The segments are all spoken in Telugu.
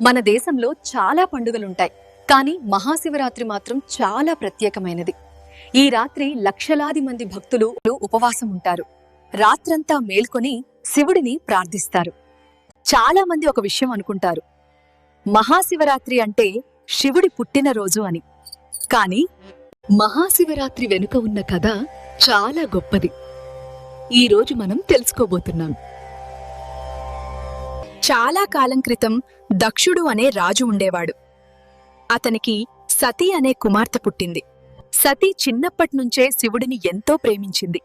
మన దేశంలో చాలా పండుగలుంటాయి, కానీ మహాశివరాత్రి మాత్రం చాలా ప్రత్యేకమైనది. ఈ రాత్రి లక్షలాది మంది భక్తులు ఉపవాసం ఉంటారు. రాత్రంతా మేల్కొని శివుడిని ప్రార్థిస్తారు. చాలా మంది ఒక విషయం అనుకుంటారు, మహాశివరాత్రి అంటే శివుడి పుట్టినరోజు అని. కానీ మహాశివరాత్రి వెనుక ఉన్న కథ చాలా గొప్పది. ఈ రోజు మనం తెలుసుకోబోతున్నాం. చాలా కాలం క్రితం దక్షుడు అనే రాజు ఉండేవాడు. అతనికి సతీ అనే కుమార్తె పుట్టింది. సతీ చిన్నప్పట్నుంచే శివుడిని ఎంతో ప్రేమించింది.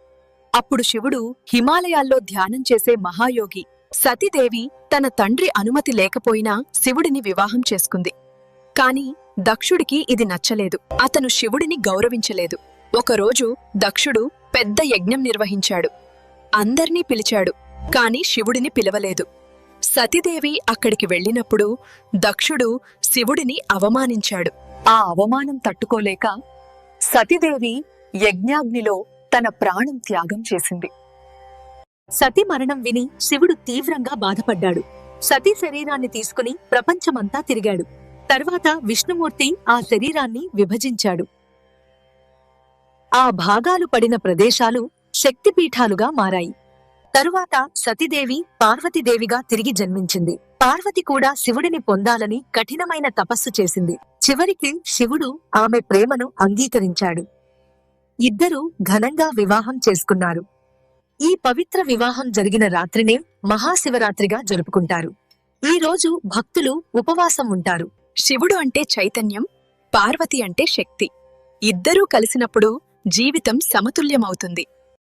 అప్పుడు శివుడు హిమాలయాల్లో ధ్యానం చేసే మహాయోగి సతీదేవి తన తండ్రి అనుమతి లేకపోయినా శివుడిని వివాహం చేసుకుంది. కాని దక్షుడికి ఇది నచ్చలేదు. అతను శివుడిని గౌరవించలేదు. ఒకరోజు దక్షుడు పెద్ద యజ్ఞం నిర్వహించాడు. అందర్నీ పిలిచాడు, కాని శివుడిని పిలవలేదు. సతీదేవి అక్కడికి వెళ్ళినప్పుడు దక్షుడు శివుడిని అవమానించాడు. ఆ అవమానం తట్టుకోలేక సతీదేవి యజ్ఞాగ్నిలో తన ప్రాణం త్యాగం చేసింది. సతీ మరణం విని శివుడు తీవ్రంగా బాధపడ్డాడు. సతీ శరీరాన్ని తీసుకుని ప్రపంచమంతా తిరిగాడు. తర్వాత విష్ణుమూర్తి ఆ శరీరాన్ని విభజించాడు. ఆ భాగాలు పడిన ప్రదేశాలు శక్తిపీఠాలుగా మారాయి. తరువాత సతీదేవి పార్వతీదేవిగా తిరిగి జన్మించింది. పార్వతి కూడా శివుడిని పొందాలని కఠినమైన తపస్సు చేసింది. చివరికి శివుడు ఆమె ప్రేమను అంగీకరించాడు. ఇద్దరూ ఘనంగా వివాహం చేసుకున్నారు. ఈ పవిత్ర వివాహం జరిగిన రాత్రినే మహాశివరాత్రిగా జరుపుకుంటారు. ఈ రోజు భక్తులు ఉపవాసం ఉంటారు. శివుడు అంటే చైతన్యం, పార్వతి అంటే శక్తి. ఇద్దరూ కలిసినప్పుడు జీవితం సమతుల్యమవుతుంది.